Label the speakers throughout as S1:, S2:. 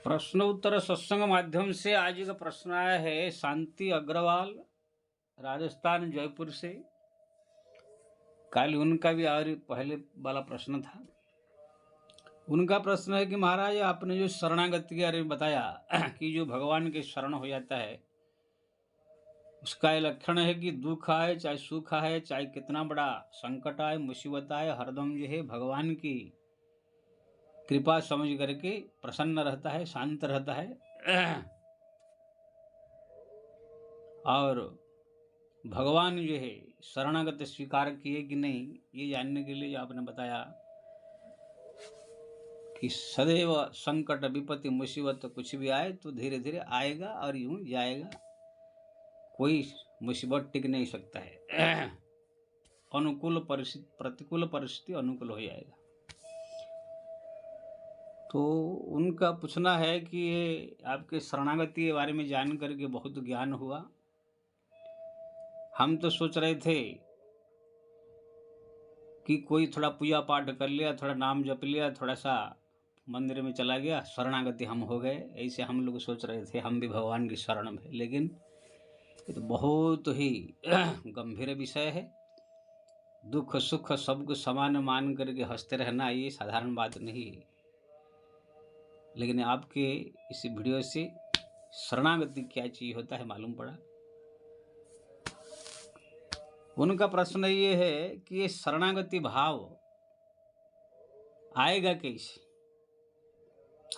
S1: प्रश्न उत्तर सत्संग माध्यम से आज का प्रश्न आया है शांति अग्रवाल राजस्थान जयपुर से। कल उनका भी और पहले वाला प्रश्न था। उनका प्रश्न है कि महाराज आपने जो शरणागति के बारे में बताया कि जो भगवान के शरण हो जाता है उसका ये लक्षण है कि दुख आए चाहे सुख आए चाहे कितना बड़ा संकट आए मुसीबत आए हरदम जो है भगवान की कृपा समझ करके प्रसन्न रहता है, शांत रहता है और भगवान जो है शरणागत स्वीकार किए कि नहीं ये जानने के लिए आपने बताया कि सदैव संकट विपत्ति मुसीबत कुछ भी आए तो धीरे धीरे आएगा और यूं जाएगा, कोई मुसीबत टिक नहीं सकता है अनुकूल परिस्थिति प्रतिकूल परिस्थिति अनुकूल हो जाएगा। तो उनका पूछना है कि ये आपके शरणागति के बारे में जान करके बहुत ज्ञान हुआ। हम तो सोच रहे थे कि कोई थोड़ा पूजा पाठ कर लिया, थोड़ा नाम जप लिया, थोड़ा सा मंदिर में चला गया, शरणागति हम हो गए, ऐसे हम लोग सोच रहे थे हम भी भगवान की शरण में। लेकिन ये तो बहुत ही गंभीर विषय है। दुख सुख सबको समान मान करके हंसते रहना ये साधारण बात नहीं है। लेकिन आपके इस वीडियो से शरणागति क्या चीज होता है मालूम पड़ा। उनका प्रश्न ये है कि ये शरणागति भाव आएगा कैसे।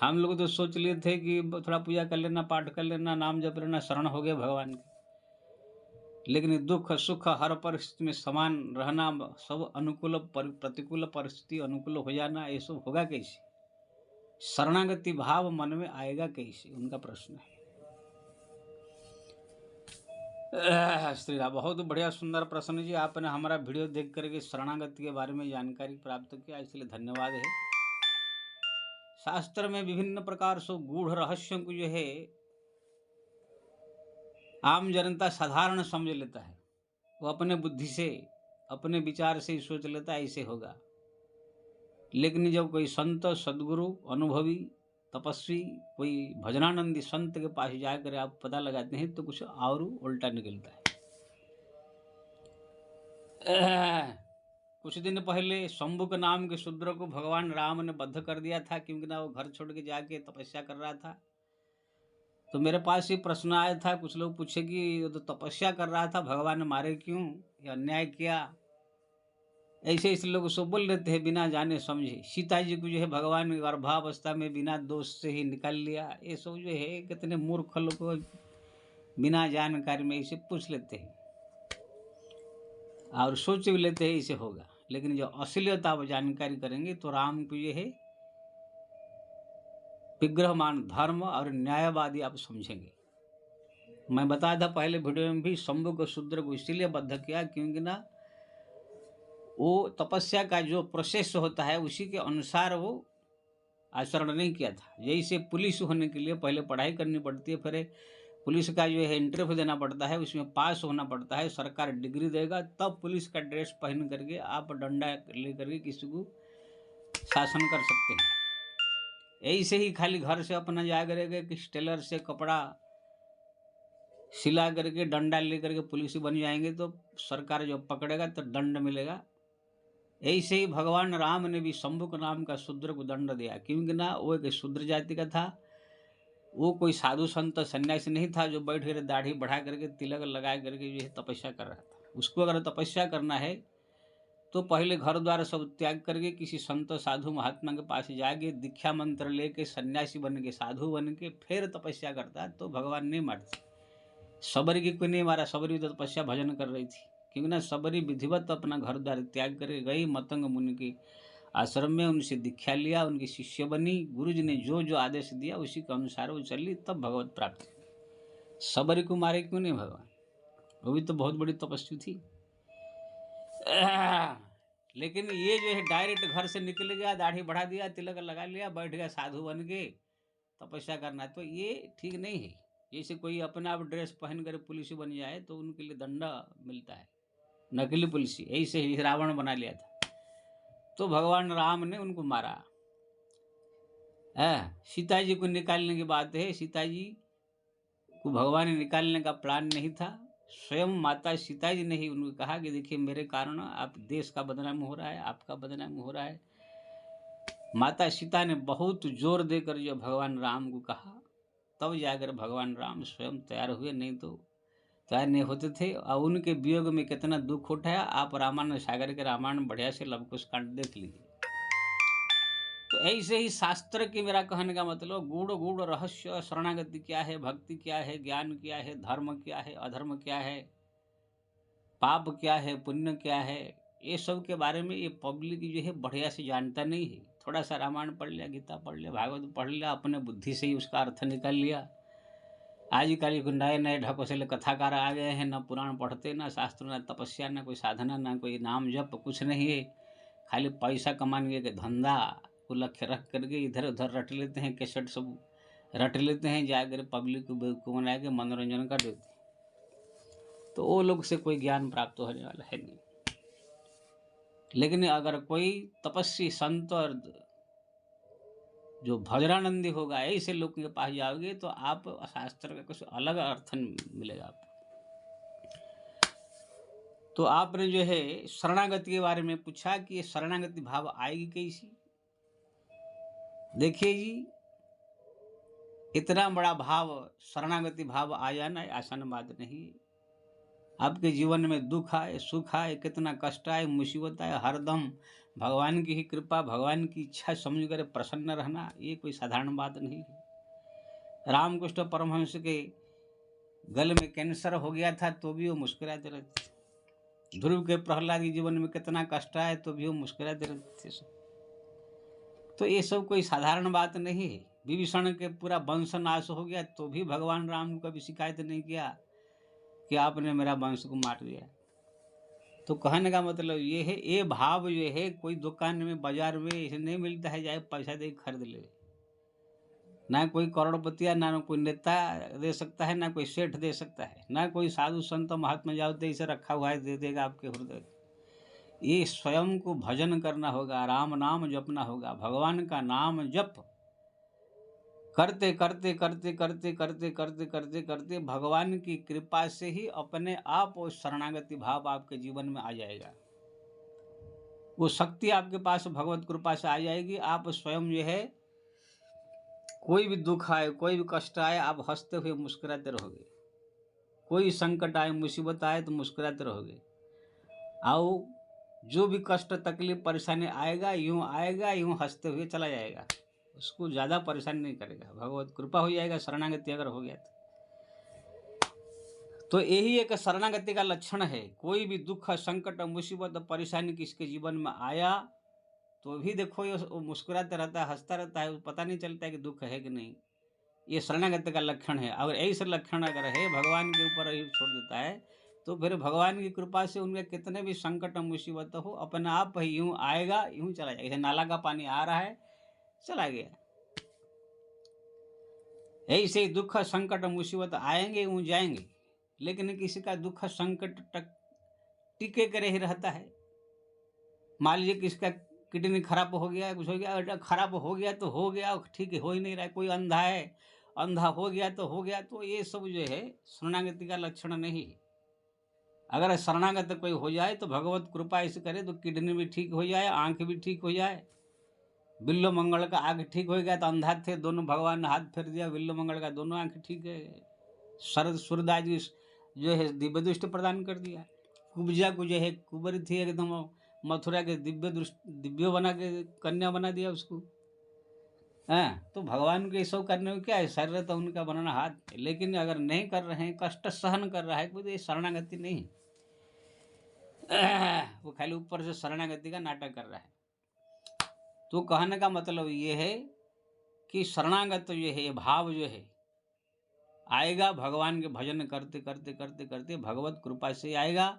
S1: हम लोग तो सोच लिए थे कि थोड़ा पूजा कर लेना, पाठ कर लेना, नाम जप लेना, शरण हो गए भगवान के। लेकिन दुख सुख हर परिस्थिति में समान रहना, सब अनुकूल प्रतिकूल परिस्थिति अनुकूल हो जाना, ये सब होगा कैसे। शरणागति भाव मन में आएगा कैसे, उनका प्रश्न है। श्री राम, बहुत बढ़िया सुंदर प्रश्न जी। आपने हमारा वीडियो देख करके शरणागति के बारे में जानकारी प्राप्त किया, इसलिए धन्यवाद है। शास्त्र में विभिन्न प्रकार से गूढ़ रहस्यों को जो है आम जनता साधारण समझ लेता है। वो अपने बुद्धि से अपने विचार से ही सोच लेता है ऐसे होगा। लेकिन जब कोई संत सदगुरु अनुभवी तपस्वी कोई भजनानंदी संत के पास जाकर आप पता लगाते हैं तो कुछ और उल्टा निकलता है। कुछ दिन पहले शंभुक नाम के शूद्र को भगवान राम ने बद्ध कर दिया था, क्योंकि ना वो घर छोड़ के जाके तपस्या कर रहा था। तो मेरे पास ये प्रश्न आया था, कुछ लोग पूछे कि वो तो तपस्या कर रहा था, भगवान ने मारे क्यों, ये अन्याय किया। ऐसे ऐसे लोग सब बोल लेते हैं बिना जाने समझे। सीता जी को जो है भगवान गर्भावस्था में बिना दोष से ही निकाल लिया। ये सब जो है कितने मूर्ख लोग बिना जानकारी में इसे पूछ लेते हैं और सोच भी लेते हैं इसे होगा। लेकिन जो असलियत आप जानकारी करेंगे तो राम को ये है विग्रहमान धर्म और न्यायवादी आप समझेंगे। मैं बताया था पहले वीडियो में भी, शंभुक शूद्र को इसीलिए बद्ध किया क्योंकि ना वो तपस्या का जो प्रोसेस होता है उसी के अनुसार वो आचरण नहीं किया था। जैसे पुलिस होने के लिए पहले पढ़ाई करनी पड़ती है, फिर पुलिस का जो है इंटरव्यू देना पड़ता है, उसमें पास होना पड़ता है, सरकार डिग्री देगा, तब पुलिस का ड्रेस पहन करके आप डंडा ले करके किसी को शासन कर सकते हैं। ऐसे ही खाली घर से अपना जा करके किस टेलर से कपड़ा सिला करके डंडा ले करके पुलिस बन जाएंगे तो सरकार जो पकड़ेगा तो दंड मिलेगा। ऐसे ही भगवान राम ने भी शंभुक नाम का शूद्र को दंड दिया, क्योंकि ना वो एक शूद्र जाति का था। वो कोई साधु संत सन्यासी नहीं था जो बैठ कर दाढ़ी बढ़ा करके तिलक लगा करके जो है तपस्या कर रहा था। उसको अगर तपस्या करना है तो पहले घर द्वार सब त्याग करके किसी संत साधु महात्मा के पास जाके दीक्षा मंत्र लेके सन्यासी बन के साधु बन के फिर तपस्या करता तो भगवान नहीं मारते। सबरी की कोई नहीं मारा, सबरी तो तपस्या भजन कर रही थी, क्योंकि ना सबरी विधिवत अपना घर द्वार त्याग करके गई मतंग मुनि के आश्रम में, उनसे दीक्षा लिया, उनकी शिष्य बनी। गुरु जी ने जो जो आदेश दिया उसी के अनुसार वो चली, तब भगवत प्राप्ति। सबरी को मारे क्यों नहीं भगवान, वो भी तो बहुत बड़ी तपस्वी थी। लेकिन ये जो है डायरेक्ट घर से निकल गया, दाढ़ी बढ़ा दिया, तिलक लगा लिया, बैठ गया साधु बन के तपस्या करना, तो ये ठीक नहीं है। जैसे कोई अपना आप ड्रेस पहन कर पुलिस बन जाए तो उनके लिए दंड मिलता है, नकली पुलिस। ऐसे ही रावण बना लिया था तो भगवान राम ने उनको मारा। है। सीता जी को निकालने की बात है, सीता जी को भगवान ने निकालने का प्लान नहीं था। स्वयं माता सीता जी ने ही उनको कहा कि देखिए मेरे कारण आप देश का बदनाम हो रहा है, आपका बदनाम हो रहा है। माता सीता ने बहुत जोर देकर जो भगवान राम को कहा, तब जाकर भगवान राम स्वयं तैयार हुए, नहीं तो तैयार नहीं होते थे। और उनके वियोग में कितना दुख उठाया, आप रामायण सागर के रामायण बढ़िया से लव कुश कांड देख लीजिए। तो ऐसे ही शास्त्र की, मेरा कहने का मतलब, गूढ़ गूढ़ रहस्य, शरणागति क्या है, भक्ति क्या है, ज्ञान क्या है, धर्म क्या है, अधर्म क्या है, पाप क्या है, पुण्य क्या है, ये सब के बारे में ये पब्लिक जो है बढ़िया से जानता नहीं है। थोड़ा सा रामायण पढ़ लिया, गीता पढ़ लिया, भागवत पढ़ लिया, अपने बुद्धि से ही उसका अर्थ निकाल लिया। आजकल को नए नए ढकोसले कथाकार आ गए हैं, न पुराण पढ़ते, न शास्त्र, न तपस्या, न कोई साधना, न कोई नाम जप, कुछ नहीं है। खाली पैसा कमाने के धंधा को लक्ष्य रख करके इधर उधर रट लेते हैं, कैसेट सब रट लेते हैं, जाकर पब्लिक को बेवकूफ बना के मनोरंजन कर देते हैं। तो वो लोग से कोई ज्ञान प्राप्त होने वाला है नहीं। लेकिन अगर कोई तपस्वी संत और जो भजनानंदी होगा, ऐसे लोग के पास जाओगे तो आप शास्त्र का कुछ अलग अर्थ मिलेगा आपको। तो आपने जो है शरणागति के बारे में पूछा कि ये शरणागति भाव आएगी कैसी। देखिए जी, इतना बड़ा भाव, शरणागति भाव आ जाना आसान बात नहीं है। आपके जीवन में दुख आए, सुख आए, कितना कष्ट आए, मुसीबत आए, हरदम भगवान की ही कृपा, भगवान की इच्छा समझ कर प्रसन्न रहना, ये कोई साधारण बात नहीं है। रामकृष्ण परमहंस के गले में कैंसर हो गया था तो भी वो मुस्कुराते रहते थे। ध्रुव के प्रहलाद के जीवन में कितना कष्ट आए तो भी वो मुस्कुराते रहते थे। तो ये सब कोई साधारण बात नहीं है। विभीषण के पूरा वंश नाश हो गया तो भी भगवान राम को कभी शिकायत नहीं किया कि आपने मेरा वंश को मार दिया। तो कहने का मतलब ये है, ये भाव जो है कोई दुकान में, बाजार में इसे नहीं मिलता है, जाए पैसा दे खरीद ले। ना कोई करोड़पति, ना कोई नेता दे सकता है, ना कोई सेठ दे सकता है, ना कोई साधु संत महात्मा जाओ इसे रखा हुआ है दे देगा आपके हृदय। ये स्वयं को भजन करना होगा, राम नाम जपना होगा, भगवान का नाम जप करते करते करते करते करते करते करते करते भगवान की कृपा से ही अपने आप वो शरणागति भाव आपके जीवन में आ जाएगा। वो शक्ति आपके पास भगवत कृपा से आ जाएगी। आप स्वयं जो है, कोई भी दुख आए, कोई भी कष्ट आए, आप हंसते हुए मुस्कुराते रहोगे। कोई संकट आए, मुसीबत आए तो मुस्कुराते रहोगे। आओ, जो भी कष्ट, तकलीफ, परेशानी आएगा, यूं हंसते हुए चला जाएगा। उसको ज़्यादा परेशान नहीं करेगा, भगवत कृपा हो जाएगा। शरणागति अगर हो गया तो यही एक शरणागति का लक्षण है। कोई भी दुख, संकट, मुसीबत, परेशानी किसके जीवन में आया तो भी देखो ये मुस्कुराते रहता है, हंसता रहता है, पता नहीं चलता है कि दुख है कि नहीं। ये शरणागति का लक्षण है। अगर ऐसे लक्षण अगर है, भगवान के ऊपर ही छोड़ देता है तो फिर भगवान की कृपा से उनके कितने भी संकट मुसीबत हो, अपने आप ही यूं आएगा, यूं चला जाएगा। जैसे नाला का पानी आ रहा है, चला गया। ऐसे ही दुख, संकट, मुसीबत आएंगे, यूं जाएंगे। लेकिन किसी का दुख, संकट तक टिके करे ही रहता है। मान लीजिए किसका किडनी खराब हो गया, कुछ हो गया, खराब हो गया तो हो गया, ठीक हो ही नहीं रहा है। कोई अंधा है, अंधा हो गया तो हो गया। तो ये सब जो है शरणागति का लक्षण नहीं। अगर शरणागत कोई हो जाए तो भगवत कृपा ऐसे करे तो किडनी भी ठीक हो जाए, आंख भी ठीक हो जाए। बिल्लो मंगल का आंख ठीक हो गया तो अंधा थे, दोनों भगवान ने हाथ फेर दिया, बिल्लो मंगल का दोनों आंख ठीक है। शरद सूरदास जी जो है दिव्य दृष्टि प्रदान कर दिया। कुब्जा को जो है, कुबरी थी एकदम, मथुरा के दिव्य बना के कन्या बना दिया उसको। हाँ, तो भगवान के सब करने में क्या है, शरीर तो उनका बनाना हाथ है। लेकिन अगर नहीं कर रहे हैं, कष्ट सहन कर रहा है कोई, तो ये शरणागति नहीं। वो खाली ऊपर से शरणागति का नाटक कर रहा है। तो कहने का मतलब ये है कि शरणागत जो है, ये भाव जो है आएगा भगवान के भजन करते करते करते करते, भगवत कृपा से आएगा।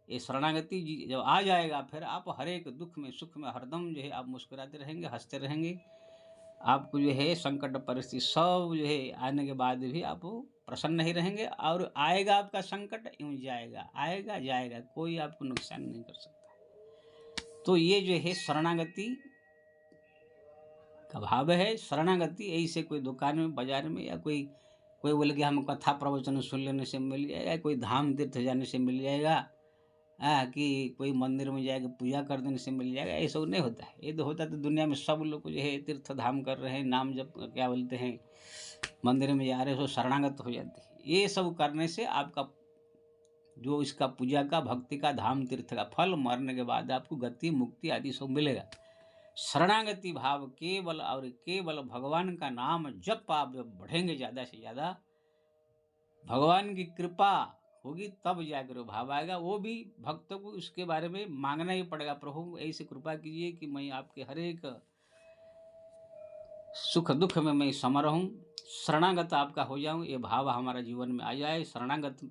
S1: ये शरणागति जब आ जाएगा, फिर आप हर एक दुख में, सुख में हरदम जो है आप मुस्कुराते रहेंगे, हंसते रहेंगे। आपको जो है संकट परिस्थिति सब जो है आने के बाद भी आप प्रसन्न ही रहेंगे। और आएगा आपका संकट, यूं जाएगा, आएगा जाएगा, कोई आपको नुकसान नहीं कर सकता। तो ये जो है शरणागति का भाव है शरणागति। ऐसे कोई दुकान में, बाजार में, या कोई कोई बोले कि हम कथा प्रवचन सुन लेने से मिल जाएगा, कोई धाम तीर्थ जाने से मिल जाएगा, कि कोई मंदिर में जाके पूजा कर देने से मिल जाएगा, ये सब नहीं होता है। ये तो होता तो दुनिया में सब लोग जो है तीर्थ धाम कर रहे हैं, नाम जब क्या बोलते हैं, मंदिर में जा रहे हो, शरणागत हो जाते हैं। ये सब करने से आपका जो इसका पूजा का, भक्ति का, धाम तीर्थ का फल मरने के बाद आपको गति, मुक्ति आदि सब मिलेगा। शरणागति भाव केवल और केवल भगवान का नाम जब आप जब बढ़ेंगे ज़्यादा से ज़्यादा, भगवान की कृपा होगी तब जाकर वो भाव आएगा। वो भी भक्तों को उसके बारे में मांगना ही पड़ेगा, प्रभु ऐसी कृपा कीजिए कि मैं आपके हर एक सुख दुख में मैं सम रहूं, शरणागत आपका हो जाऊं, ये भाव हमारा जीवन में आ जाए। शरणागत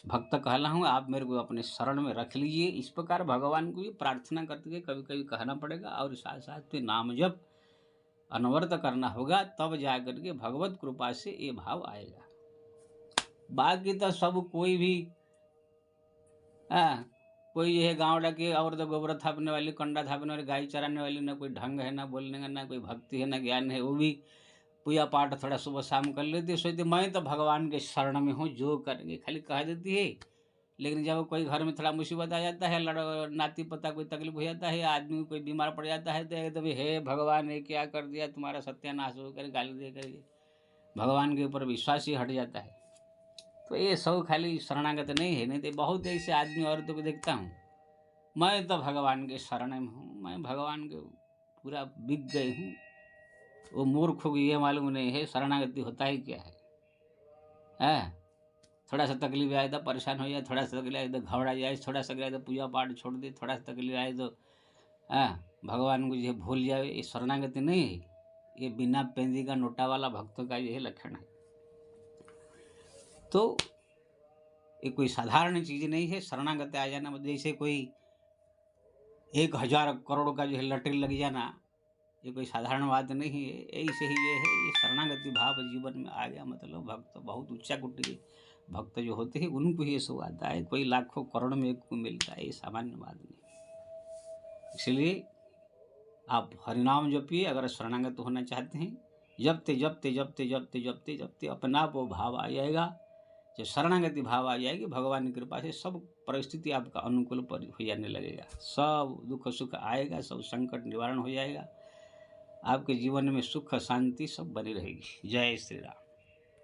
S1: भक्त कहलाऊं, आप मेरे को अपने शरण में रख लीजिए। इस प्रकार भगवान को भी प्रार्थना करते हुए कभी कभी कहना पड़ेगा, और साथ साथ में नाम जप अनवरत करना होगा, तब जाकर के भगवत कृपा से ये भाव आएगा। बाकी तो सब कोई भी कोई ये है गाँव डाके और तो गोबर थापने वाली, कंडा थापने वाली, गाय चराने वाली, ना कोई ढंग है, ना बोलने का, ना कोई भक्ति है, ना ज्ञान है, वो भी पूजा पाठ थोड़ा सुबह शाम कर लेती है, सोचती मैं तो भगवान के शरण में हूँ, जो करेंगे खाली कह देती है। लेकिन जब कोई घर में थोड़ा मुसीबत आ जाता है, नाती पोता कोई तकलीफ हो जाता है, आदमी कोई बीमार पड़ जाता है, तो एकदम हे भगवान ने क्या कर दिया, तुम्हारा सत्यानाश हो कर गाली दे करके भगवान के ऊपर विश्वास ही हट जाता है। तो ये सब खाली शरणागत नहीं है। नहीं तो बहुत ऐसे आदमी औरतों को देखता हूँ, मैं तो भगवान के शरण में हूँ, मैं भगवान के पूरा बिक गई हूँ। वो मूर्ख को ये मालूम नहीं है शरणागति होता ही क्या है। थोड़ा सा तकलीफ आए तो परेशान हो जाए, थोड़ा सा तकलीफ आए तो घबरा जाए, थोड़ा सा तकलीफ आए तो पूजा पाठ छोड़ दे, थोड़ा सा तकलीफ आए तो भगवान को जो भूल जाए, ये शरणागति नहीं है। ये बिना पेंदी का नोटा वाला भक्तों का यही लक्षण है। तो ये कोई साधारण चीज़ नहीं है शरणागत आ जाना। जैसे कोई 1000 करोड़ का जो है लॉटरी लग जाना, ये कोई साधारण बात नहीं है। ऐसे ही ये है, ये शरणागति भाव जीवन में आ गया, मतलब भक्त बहुत ऊंचा कोटि के भक्त जो होते हैं उनको ही ये सब आता है। कोई लाखों करोड़ में एक को मिलता है, ये सामान्य बात नहीं। इसलिए आप हरिनाम जपिए, अगर शरणागत होना चाहते हैं। जपते जपते जपते जपते जपते जपते अपना आप वो भाव आ जाएगा। जब शरणागति भाव आ जाएगी, भगवान की कृपा से सब परिस्थिति आपका अनुकूल हो जाने लगेगा, सब दुख सुख आएगा, सब संकट निवारण हो जाएगा, आपके जीवन में सुख शांति सब बनी रहेगी। जय श्री राम।